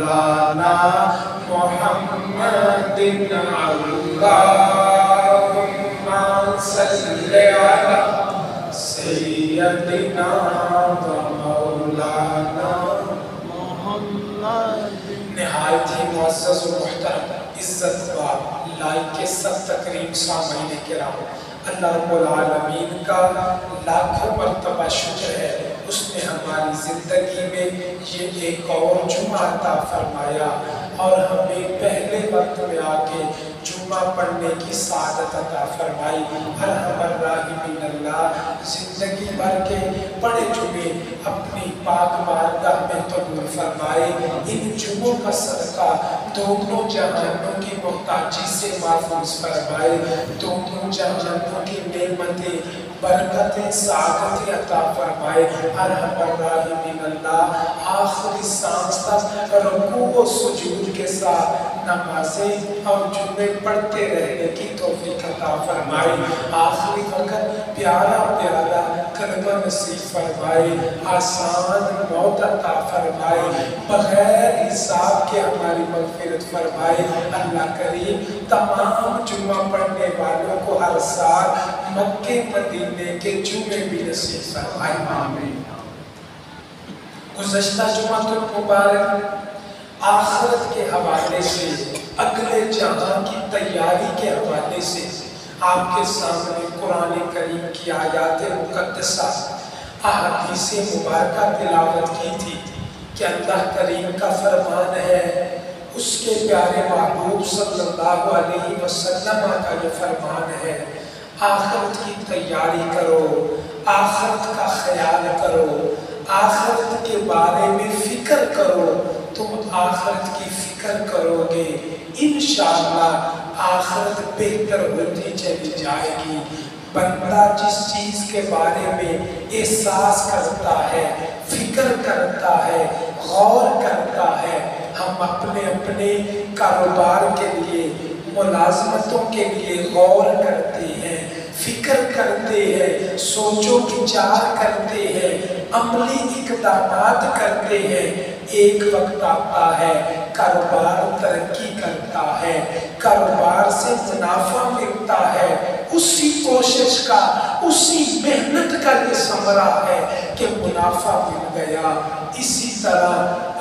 مولانا محمد اللہم صلی علی سیدنا و مولانا محمد۔ نہایت ہی معزز و محترم عزت باب لائق سب تکریم سامعین کرام، اللہ رب العالمین کا لاکھوں مرتبہ شکر ہے، اس نے ہماری زندگی میں یہ ایک اور جمعہ عطا فرمایا اور ہمیں پہلے وقت میں آکے جمعہ پڑھنے کی سعادت عطا فرمائی۔ ارحم الراحمین اللہ زندگی بھر کے بڑے جمعے اپنی پاک بارگاہ میں قبول فرمائے۔ ان جمعوں کا صدقہ دونوں جہانوں کی محتاجی سے محفوظ فرمائے، دونوں جہانوں کی نعمتیں برکتیں سعادتیں عطا فرمائے۔ ارحم الراحمین اللہ آخری سانس تک رکوع و سجود کے ساتھ نمازیں اور جمعے پڑھتے رہنے کی توفیق عطا فرمائے۔ آخری وقت پیارا پیارا کلمہ نصیب فرمائے، آسان موت عطا فرمائے، بغیر حساب کے ہماری مغفرت فرمائے۔ اللہ کریم تمام جمعہ پڑھنے والوں کو ہر سال مکے مدینے کے جمعے بھی نصیب فرمائے۔ آمین۔ گزشتہ جمعہ مبارک آخرت کے حوالے سے، اگلے جہاں کی تیاری کے حوالے سے آپ کے سامنے قرآن کریم کی آیات مقدسہ احادیث مبارکہ تلاوت کی تھی کہ اللہ کریم کا فرمان ہے، اس کے پیارے محبوب صلی اللہ علیہ وسلم کا یہ فرمان ہے، آخرت کی تیاری کرو، آخرت کا خیال کرو، آخرت کے بارے میں فکر کرو، تم آخرت کی فکر کرو گے انشاءاللہ آخرت بہتر ہوتی چلی جائے گی۔ بندہ جس چیز کے بارے میں احساس کرتا ہے، فکر کرتا ہے، غور کرتا ہے، ہم اپنے کاروبار کے لیے، ملازمتوں کے لیے غور کرتے ہیں، فکر کرتے ہیں، سوچ و بچار کرتے ہیں، عملی اقدامات کرتے ہیں۔ ایک وقت آتا ہے کاروبار ترقی کرتا ہے، کاروبار سے منافع ملتا ہے، اسی کوشش کا، اسی محنت کا یہ ثمرہ ہے کہ منافع مل گیا۔ اسی طرح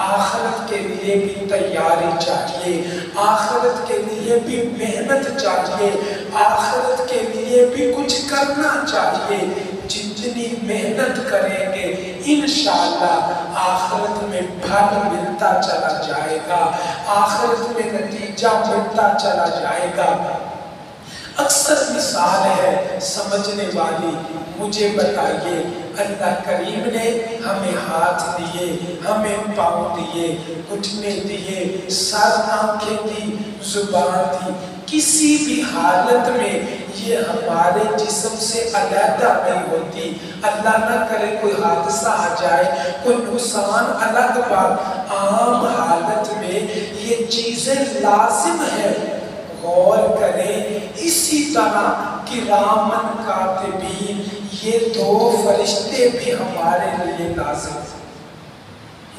آخرت کے لیے بھی تیاری چاہیے، آخرت کے لیے بھی محنت چاہیے، آخرت کے لیے بھی کچھ کرنا چاہیے۔ جتنی محنت کریں گے انشاءاللہ آخرت میں پھل ملتا چلا جائے گا، آخرت میں نتیجہ ملتا چلا جائے گا۔ اکثر مثال ہے سمجھنے والی، مجھے بتائیے اللہ کریم نے ہمیں ہاتھ دیے، ہمیں پاؤں دیے، گھٹنے دیے، سر آنکھیں دی، زبان دی، کسی بھی حالت میں یہ ہمارے جسم سے علیحدہ نہیں ہوتی۔ اللہ نہ کرے کوئی حادثہ آ جائے، کوئی نقصان الگ بات، عام حالت میں یہ چیزیں لازم ہے۔ غور کریں اسی طرح کرامن کاتبین، یہ دو فرشتے بھی ہمارے لیے لازم ہیں۔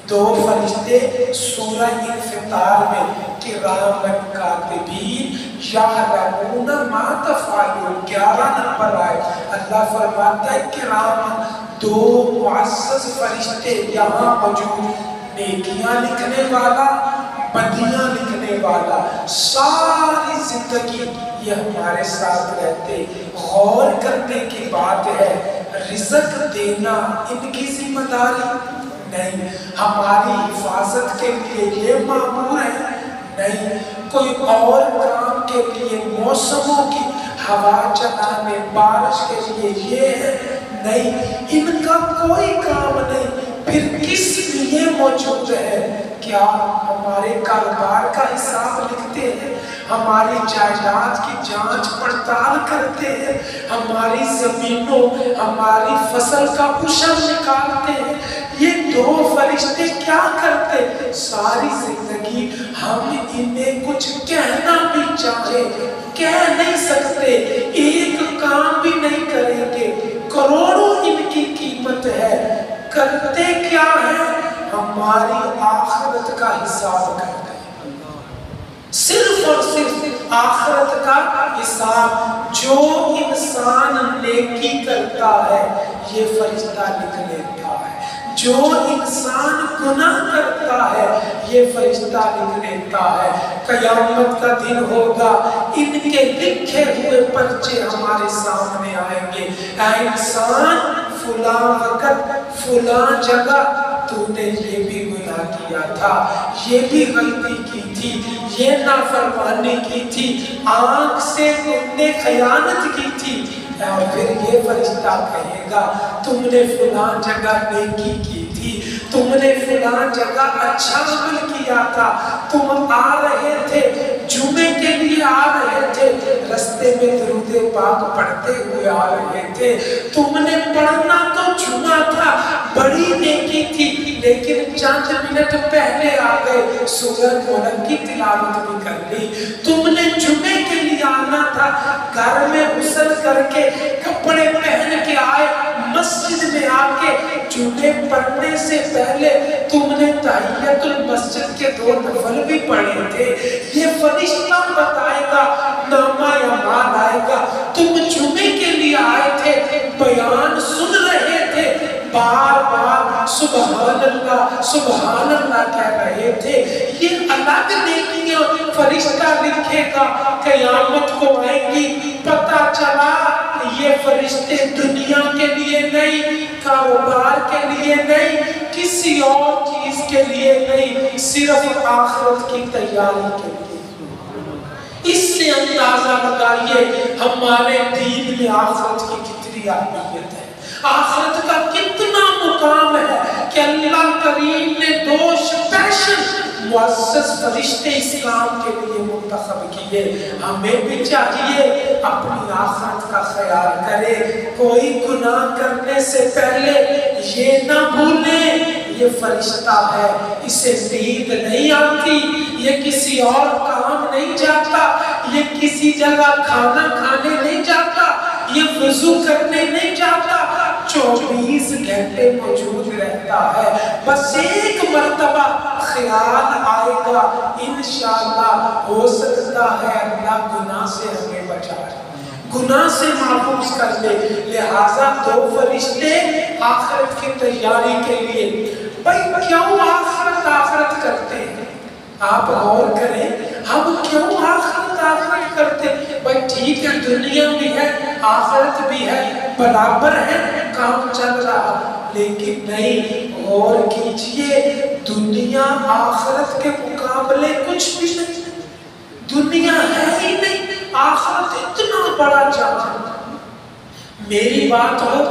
دو فرشتے سورہ انفطار میں کرامن کاتبین یعلمون ما تفعلون 11 نمبر آئے، اللہ فرماتا ہے کرامن، دو معزز فرشتے یہاں موجود، نیکیاں لکھنے والا، بدیاں لکھنے والا، ساری زندگی یہ ہمارے ساتھ رہتے۔ غور کرنے کی بات ہے، رزق دینا ان کی ذمہ داری نہیں، ہماری حفاظت کے لیے یہ مامور ہے نہیں، کوئی اور کام کے لیے موسموں کی ہوا چلانے، بارش کے لیے یہ ہے نہیں، ان کا کوئی کام نہیں۔ پھر کس لیے موجود ہے؟ کیا ہمارے کاروبار کا حساب لکھتے ہیں، ہماری جائیداد کی جانچ پڑتال کرتے ہیں، ہماری زمینوں، ہماری فصل کا عشر نکالتے ہیں؟ یہ دو فرشتے کیا کرتے؟ ساری زندگی ہم انہیں کچھ کہنا بھی چاہے کہہ نہیں سکتے، ایک کام بھی نہیں کریں گے، کروڑوں ان کی قیمت ہے، کرتے کیا ہے؟ ہماری آخرت کا حساب کر رہے ہیں، صرف اور صرف آخرت کا حساب۔ جو انسان نیکی کرتا ہے یہ فرشتہ لکھ لیتا ہے، جو انسان گناہ کرتا ہے یہ فرشتہ لکھ لیتا ہے۔ قیامت کا دن ہوگا، ان کے لکھے ہوئے پرچے ہمارے سامنے آئیں گے۔ اے انسان، فلاں وقت فلاں جگہ تو نے یہ بھی گناہ کیا تھا، یہ بھی غلطی کی تھی، یہ نافرمانی کی تھی، آنکھ سے تم نے خیانت کی تھی۔ اور پھر یہ فرشتہ کہے گا تم نے فلاں جگہ نیکی کی تھی، تم نے فلاں جگہ اچھا عمل کیا تھا، تم آ رہے تھے جمعے کے لیے، آ رہے تھے رستے میں درود پاک پڑھتے ہوئے آ رہے تھے، تم نے پڑھنا تو جمعہ تھا، بڑی نیکی تھی، لیکن چند منٹ پہلے آ گئے، سورۃ ملک کی تلاوت بھی کر لی۔ تم نے جمعے کے لیے آنا تھا، گھر میں غسل کر کے کپڑے پہن کے آئے، مسجد میں آ کے جمعے پڑھنے سے پہلے تم نے تحیت المسجد کے 2 نفل بھی پڑھے تھے۔ یہ فرشتہ بتائے گا، نامہ اعمال آئے گا، تم جمعے کے لیے آئے تھے، بیان سن رہے تھے، بار بار سبحان اللہ سبحان اللہ کہہ رہے تھے، یہ الگ نیکیاں فرشتہ لکھے گا۔ قیامت کو آئیں گی، پتہ چلا یہ فرشتے دنیا کے لیے نہیں، کاروبار کے لیے نہیں، کسی اور چیز کے لیے نہیں، صرف آخرت کی تیاری کے لیے۔ اس سے اندازہ لگائیے ہمارے دین میں آخرت کی کتنی اہمیت ہے، آخرت کا کتنا مقام ہے کہ اللہ کریم نے 2 اسپیشل معزز فرشتے اسلام کے لیے منتخب کیے۔ ہمیں بھی چاہیے اپنی آخرت کا خیال کرے، کوئی گناہ کرنے سے پہلے یہ نہ بھولیں یہ فرشتہ ہے، اسے نیند نہیں آتی، یہ کسی اور کام نہیں جاتا، یہ کسی جگہ کھانا کھانے نہیں جاتا، یہ وضو کرنے نہیں جاتا، 24 گھنٹے موجود رہتا ہے۔ بس ایک مرتبہ خیال آئے گا، انشاءاللہ ہو سکتا ہے اللہ گناہ سے ہمیں بچائے، گناہ سے محفوظ کر لے۔ لہٰذا 2 فرشتے آخرت کی تیاری کے لیے۔ بھائی کیوں آخرت کرتے ہیں؟ آپ غور کریں، ہم کیوں آخرت کرتے ہیں؟ بھائی ٹھیک ہے، دنیا بھی ہے آخرت بھی ہے، برابر ہے، کام چل رہا، لیکن نہیں، غور کیجئے دنیا آخرت کے مقابلے کچھ بھی نہیں، دنیا ہے ہی نہیں، آخرت اتنا بڑا جہان۔ میری بات ہو،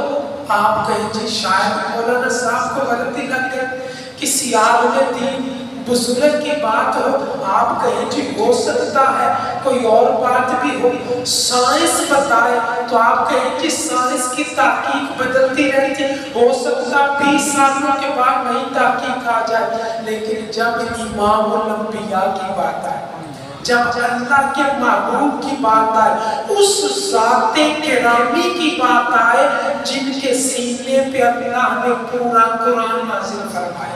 آپ کہیں جی شاید مولانا صاحب کو غلطی لگ گئی، کسی عالم دین بزرگ کی بات ہو، آپ کہیں جی ہو سکتا ہے کوئی اور بات بھی ہو، سائنس بتائے تو آپ کہیں جی سائنس کی تحقیق بدلتی رہتی ہے، ہو سکتا 20 سالوں کے بعد نئی تحقیق آ جائے، لیکن جب امام الانبیاء کی بات آئے، جب اللہ کے محبوب کی بات آئے، اس ذات کرامی کی بات آئے جن کے سینے پہ اللہ نے پورا قرآن نازل فرمایا،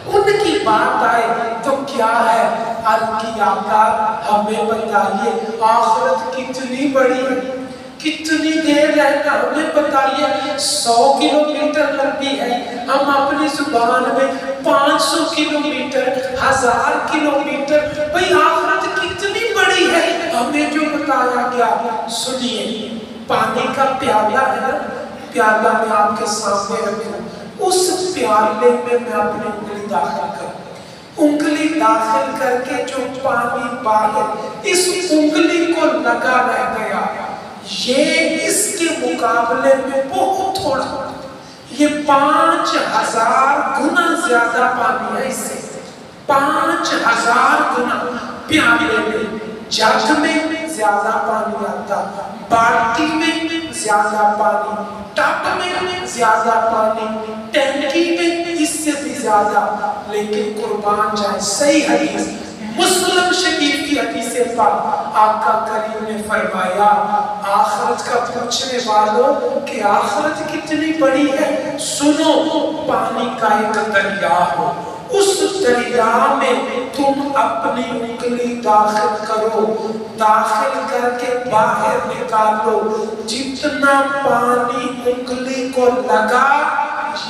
ان کی بات آئے تو کیا ہے؟ عرض کی آقا ہمیں بتائیے آخرت کتنی بڑی ہے، کتنی دیر رہنا، ہمیں بتائیے 100 کلومیٹر لمبی ہے، ہم اپنی زبان میں 500 کلومیٹر، 1000 کلومیٹر، بھئی آخرت کتنی بڑی ہے، ہمیں جو بتایا گیا۔ سنیے، پانی کا پیالہ ہے نا، پیالہ میں آپ کے سامنے رکھوں، اس پیالے میں اپنی انگلی داخل کروں، انگلی داخل کر کے جو پانی باہر اس انگلی کو لگا رہ گیا، یہ اس کے مقابلے میں بہت تھوڑا، یہ 5000 گنا زیادہ پانی ہے، اس سے 5000 گنا پیالے میں، جگ میں زیادہ پانی آتا، بالٹی میں زیادہ پانی، ٹب میں زیادہ پانی، ٹینکی میں اس سے بھی زیادہ، لیکن قربان جائے صحیح حدیث مسلم شریف کی حدیث پاک آقا کریم نے فرمایا آخرت کا پوچھنے والوں کہ آخرت کتنی بڑی ہے، سنو پانی کا ایک دریا ہو، اس دریا میں تم اپنی انگلی داخل کرو، داخل کر کے باہر نکالو، جتنا پانی انگلی کو لگا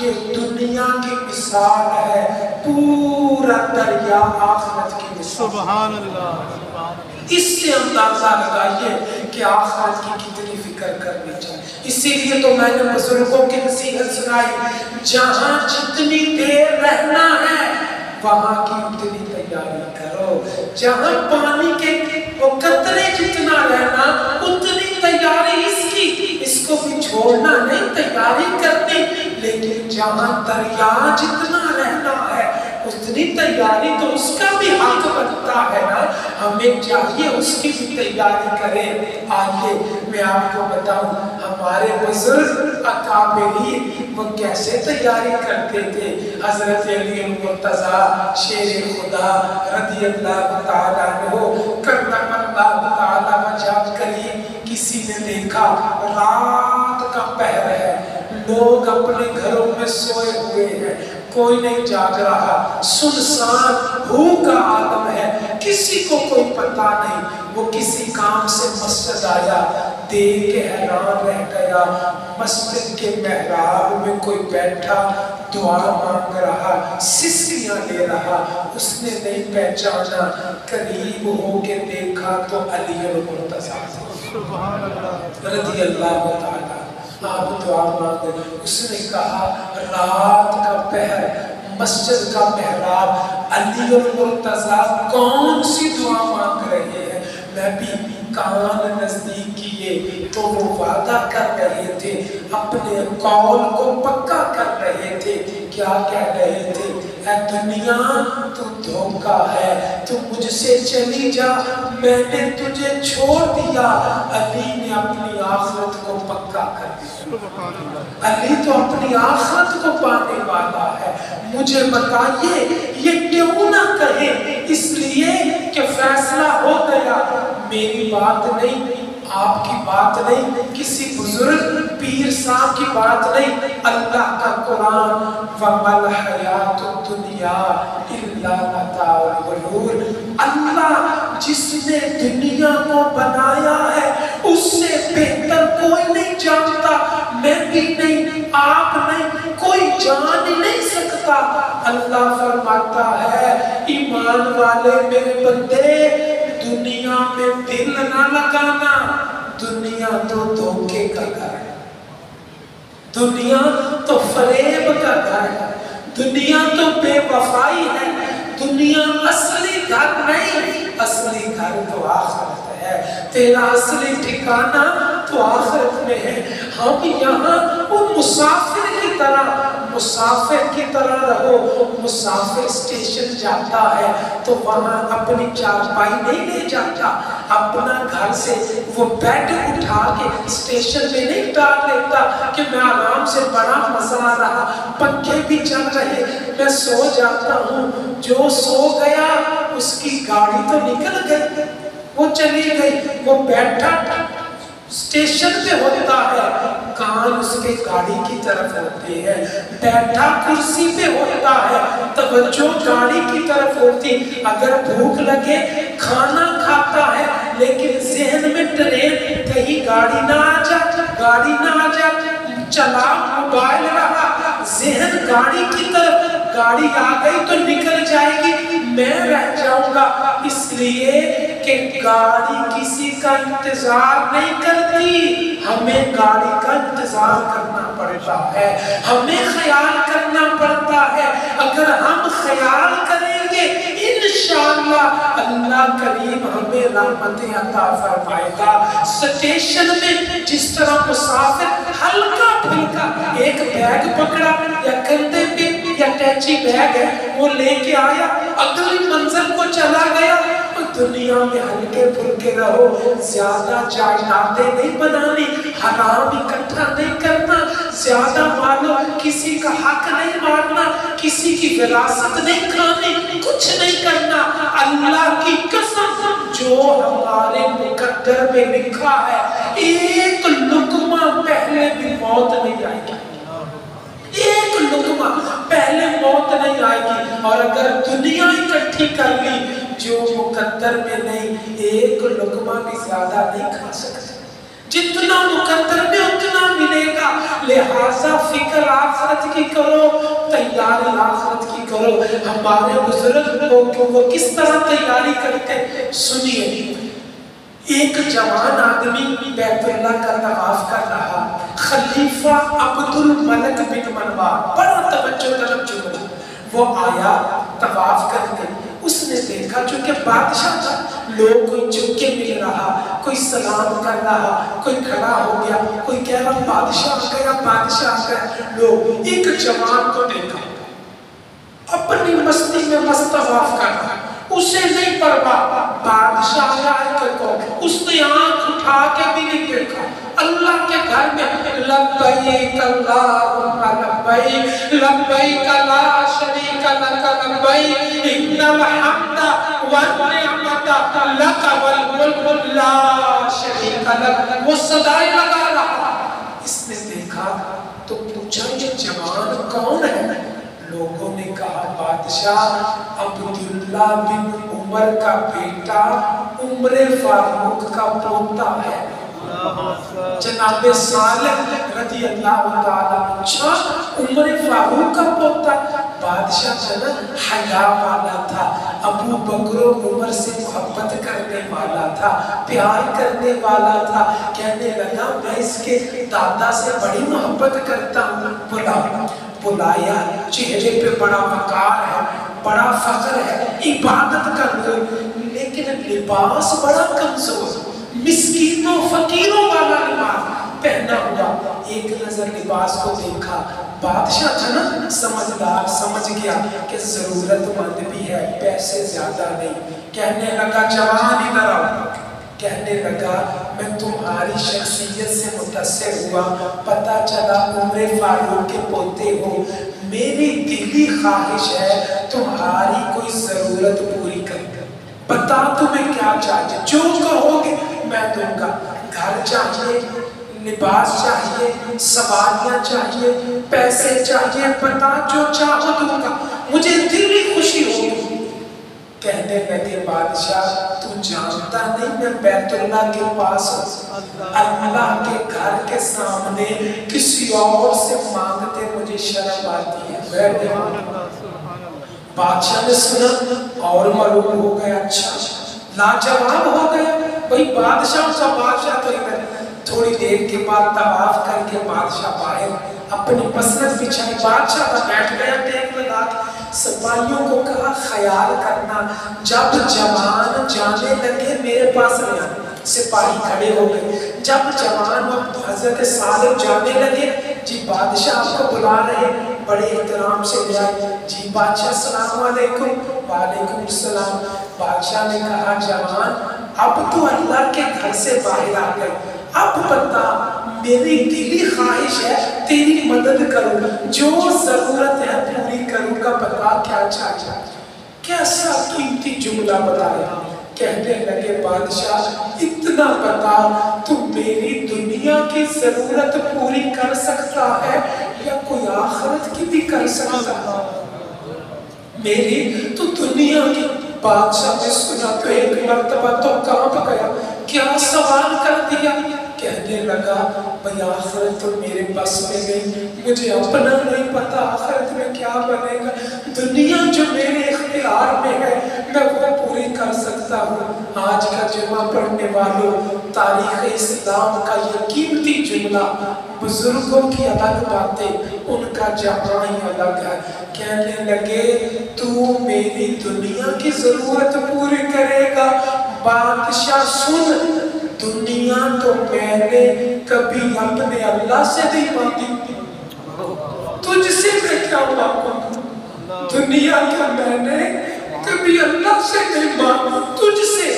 یہ دنیا کی مثال ہے، پورا دریا آخرت کی مثال۔ سبحان اللہ۔ اس سے اندازہ لگائیے کہ آخرت کی کتنی فکر کرنی چاہیے۔ اسی لیے تو میں نے بزرگوں کی نصیحت سنائی، جہاں جتنی دیر رہنا ہے وہاں کی اتنی تیاری کرو، جہاں پانی کے قطرے جتنا رہنا اتنی تیاری اس کو بھی چھوڑنا نہیں، تیاری کرنی، لیکن جہاں دریا جتنا رہنا ہے اتنی تیاری تو اس کا بھی حق بنتا ہے نا، ہمیں چاہیے اس کی بھی تیاری کریں۔ آئیے میں آپ کو بتاؤں ہمارے بزرگ اکابرین وہ کیسے تیاری کرتے تھے۔ حضرت علی المرتضیٰ شیر خدا رضی اللہ تعالیٰ عنہ کرم اللہ تعالیٰ وجہ کریم، کسی نے دیکھا رات کا پہر ہے، لوگ اپنے گھروں میں سوئے ہوئے ہیں، کوئی نہیں جاگ رہا، سنسان ہو کا عالم ہے، کسی کو کوئی پتہ نہیں، وہ کسی کام سے مسجد آیا، دیکھ کے حیران رہ گیا، مسجد کے محراب میں کوئی بیٹھا دعا مانگ رہا، سسیاں لے رہا، اس نے نہیں پہچانا، قریب ہو کے دیکھا تو علی المرتضیٰ رضی اللہ تعالیٰ، آپ دعا مانگ رہے۔ اس نے کہا رات کا پہر، مسجد کا محراب، علی المرتضیٰ کون سی دعا مانگ رہے ہیں؟ میں بھی کان نزدیک کیے تو وہ وعدہ کر رہے تھے، اپنے قول کو پکا کر رہے تھے، کیا کہہ رہے تھے؟ اے دنیا تو دھوکہ ہے، تو مجھ سے چلی جا، میں نے تجھے چھوڑ دیا۔ علی نے اپنی آخرت کو پکا کر دیا، علی تو اپنی آخرت کو پانے والا ہے۔ مجھے بتائیے یہ کیوں نہ کہے؟ اس لیے کہ فیصلہ ہو گیا، میری بات نہیں، آپ کی بات نہیں، کسی بزرگ پیر صاحب کی بات نہیں، اللہ کا قرآن وَمَا الْحَيَاةُ الدُّنْيَا إِلَّا مَتَاعُ الْغُرُورِ، اللہ جس نے دنیا کو بنایا ہے اس سے بہتر کوئی نہیں جانتا، میں بھی نہیں، آپ نہیں، کوئی جان ہی نہیں سکتا۔ اللہ فرماتا ہے ایمان والے میرے بندے دنیا میں دل نہ لگانا، دنیا تو دھوکے کا گھر ہے، دنیا تو فریب کا گھر ہے، دنیا تو بے وفائی ہے، دنیا اصلی گھر نہیں، اصلی گھر تو آخرت ہے، تیرا اصلی ٹھکانہ تو آخرت میں ہے۔ ہم یہاں وہ مسافر کی طرح رہو، مسافر اسٹیشن جاتا ہے تو وہاں اپنی چارپائی نہیں لے جاتا، اپنا گھر سے وہ بیڈ اٹھا کے اسٹیشن میں نہیں ڈال لیتا کہ میں آرام سے بڑا مزہ آ رہا، پنکھے بھی چل رہے، میں سو جاتا ہوں۔ جو سو گیا اس کی گاڑی تو نکل گئی، وہ چلی گئی، وہ بیٹھا اسٹیشن پہ ہوتا ہے، کان اس کے گاڑی کی طرف ہوتے ہیں، بیٹھا کرسی پہ ہوتا ہے، توجہ گاڑی کی طرف ہوتی، اگر بھوک لگے کھانا کھاتا ہے، لیکن ذہن میں ٹرین کہیں گاڑی نہ آ جائے، گاڑی نہ آ جائے، چلا موبائل رہا، ذہن گاڑی کی طرف، گاڑی آ گئی تو نکل جائے گی، میں رہ جاؤں گا، اس لیے کہ گاڑی کسی کا انتظار نہیں کرتی، ہمیں گاڑی کا انتظار کرنا پڑتا ہے، ہمیں خیال کرنا پڑتا ہے۔ اگر ہم خیال کریں گے انشاءاللہ اللہ کریم ہمیں رحمتیں عطا فرمائے گا۔ اسٹیشن میں جس طرح مسافر ہلکا پھلکا ایک بیگ پکڑا یا کندھے پہ یا ٹیچی بیگ ہے وہ لے کے آیا، اگلی منزل کو چلا گیا، دنیا میں ہلکے پھلکے رہو، زیادہ جائیدادیں نہیں بنانی، حرام اکٹھا نہیں کرنا، زیادہ مالو کسی کا حق نہیں مارنا، کسی کی وراثت نہیں کھانی، کچھ نہیں کرنا، اللہ کی قسم جو ہمارے مقدر میں لکھا ہے ایک لقمہ پہلے بھی موت نہیں آئے گی، ایک لقمہ پہلے موت نہیں آئے گی۔ اور اگر دنیا اکٹھی کر لی جو مقدر میں نہیں، ایک لقمہ بھی زیادہ نہیں کھا سکتے، جتنا مقدر میں اتنا ملے گا۔ لہٰذا فکر آخرت کی کرو، تیاری آخرت کی کرو۔ ہمارے بزرگ وہ کس طرح تیاری کرتے سنیے۔ ایک جوان آدمی بیت اللہ کا طواف کر رہا، خلیفہ عبد الملک بن مروان، بڑا توجہ طلب جملہ، وہ آیا طواف کرنے، اس نے دیکھا چونکہ بادشاہ تھا، لوگ کوئی جھک کے مل رہا، کوئی سلام کر رہا، کوئی کھڑا ہو گیا، کوئی کہہ رہا بادشاہ آ گیا، بادشاہ آ گیا۔ لوگ ایک جوان کو دیکھا اپنی مستی میں مست طواف کر رہا، اسے نہیں پرواہ بادشاہ آئے کہ کون، اس نے آنکھ اٹھا کے بھی نہیں دیکھا۔ اللہ کے گھر میں لبیک اللہم لبیک لبیک لا شریک لک لبیک ان الحمد والنعمت لک والملک لا شریک لک، وہ صدائے لگا رہا۔ اس نے دیکھا تو پوچھا یہ جوان کون ہے؟ لوگوں نے کہا بادشاہ عبداللہ بن عمر کا بیٹا عمر فاروق کا پوتا ہے۔ جناب صالح رضی اللہ تعالیٰ عنہ عمر فاروق کا پوتا۔ بادشاہ جناب حیا والا تھا، ابو بکر و عمر سے محبت کرنے والا تھا، پیار کرنے والا تھا۔ کہنے لگا میں اس کے دادا سے بڑی محبت کرتا ہوں۔ بلایا، چہرے پہ بڑا وقار ہے، بڑا فخر ہے، عبادت کرتا، لیکن لباس بڑا کمزور، مسکینوں فقیروں والا لباس پہنا ہوا۔ ایک نظر لباس کو دیکھا، بادشاہ تھا نا سمجھدار، سمجھ گیا کہ ضرورت مند بھی ہے، پیسے زیادہ نہیں۔ کہنے لگا جوان ادھر آؤ، کہنے لگا میں تمہاری شخصیت سے متاثر ہوا، پتہ چلا عمر فاروق کے پوتے ہو، میری دلی خواہش ہے تمہاری کوئی ضرورت پوری کر، بتا تمہیں کیا چاہیے، جو کہو گے میں دوں گا۔ گھر چاہیے، لباس چاہیے، سواریاں چاہیے، پیسے چاہیے، بتا جو چاہو دوں گا، مجھے دلی خوشی ہوگی۔ کہنے لگے بادشاہ تو جانتا نہیں میں بیت اللہ کے پاس اللہ کے گھر کے سامنے کسی اور سے مانگتے مجھے شرم آتی ہے۔ بادشاہ نے سنا اور معلوم ہو گیا، اچھا لاجواب ہو گیا بھئی بادشاہ کا بادشاہ تو ادھر۔ تھوڑی دیر کے بعد طواف کر کے بادشاہ باہر اپنی مسند بچھائی، بادشاہ کا بیٹھ گیا ٹیک لگا کے، سپاہیوں کو کہا خیال کرنا جب جوان جانے لگے میرے پاس رہا۔ سپاہی کھڑے ہو گئے، جب جوان حضرت صالح جانے لگے، جی بادشاہ آپ کو بلا رہے، بڑے احترام سے لے آئے، جی بادشاہ السلام علیکم۔ وعلیکم السلام۔ بادشاہ نے کہا جوان اب تو اللہ کے گھر سے باہر آ گئے، اب بتا میری دلی خواہش ہے تیری مدد کروں، جو ضرورت ہے پوری کروں گا، بتا کیا چاہیے۔ کیسا قیمتی جملہ بتایا۔ کہنے لگے بادشاہ اتنا بتا تو میری دنیا کی ضرورت پوری کر سکتا ہے یا کوئی آخرت کی بھی کر سکتا ہے؟ میری تو دنیا کی۔ بادشاہ نے سنا تو ایک مرتبہ تو کانپ گیا، کیا سوال کر دیا؟ کہنے لگا بھئی آخرت تو میرے بس میں نہیں، مجھے اپنا نہیں پتا آخرت میں کیا بنے گا، دنیا جو میرے اختیار میں ہے میں وہ پوری کر سکتا ہوں۔ آج کا جمعہ پڑھنے والوں، تاریخ اسلام کا یہ قیمتی جملہ، بزرگوں کی الگ باتیں، ان کا جہاں ہی الگ ہے۔ کہنے لگے تو میری دنیا کی ضرورت پوری کرے گا؟ بادشاہ سن، دنیا تو میں نے کبھی اپنے اللہ سے نہیں مانگی، تجھ سے میں کیا مانگوں؟ دنیا کا میں نے کبھی اللہ سے نہیں مانگا، تجھ سے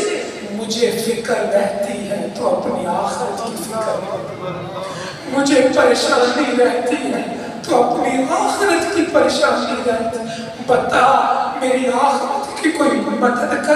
مجھے فکر رہتی ہے تو اپنی آخرت کی فکر، مجھے پریشانی رہتی ہے تو اپنی آخرت کی پریشانی رہتی، بتا میری آخرت کی کوئی مدد کر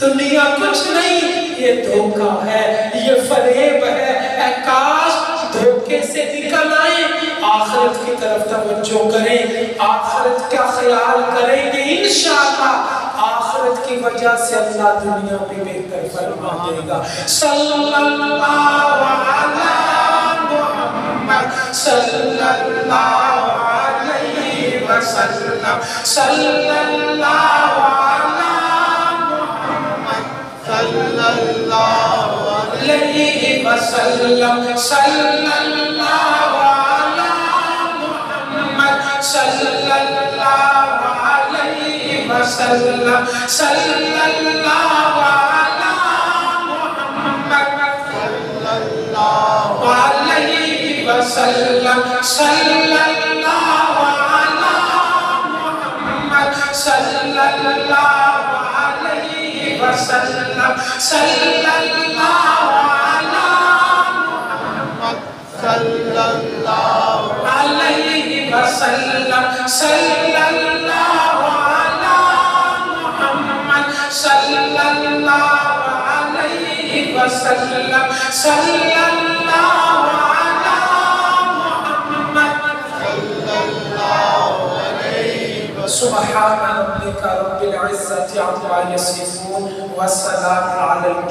دنیا کچھ نہیں، یہ دھوکہ ہے، یہ فریب ہے۔ اے کاش دھوکے سے نکل آئیں، آخرت کی طرف توجہ کریں، آخرت کا خیال کریں گے انشاءاللہ آخرت کی وجہ سے اللہ دنیا میں بہتر فرما دے گا۔ صلی اللہ علیہ محمد صلی اللہ علیہ وسلم، صلی اللہ علیہ صلی اللہ علیہ وسلم، صلی اللہ علیہ محمد صلی اللہ علیہ وسلم، صلی اللہ علیہ محمد صلی اللہ علیہ وسلم، صلی اللہ علیہ محمد صلی اللہ علیہ وسلم، صلی اللہ صلی اللہ علیہ وسلم، صلی اللہ علیہ محمد صلی اللہ علیہ وسلم، صلی اللہ علیہ محمد۔ سبحان ربک رب العزة عما یصفون وسلام علی المرسلین۔